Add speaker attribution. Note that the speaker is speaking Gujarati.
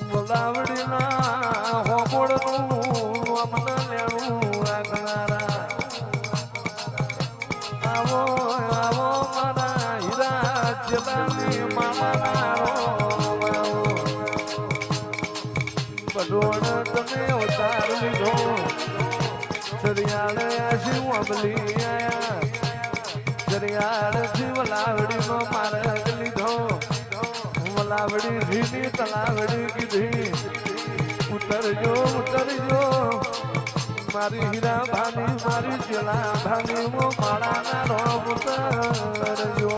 Speaker 1: બોલાવડીના હોમોડનું અમને લેણું આગનારા આવો આવો મારા હીરા જલાની માળાના બધોણ તમે અવતાર લીધો ચરિયાળ આશી અમલી આયા ચરિયાળ થી વલાવડીનો માર્ગ લીધો વલાવડી ધીની તલાવડી કીધી ઉતરજો ઉતરજો મારી હીરા ભાની મારી જલા ભાની માળાના રોમ ઉતરજો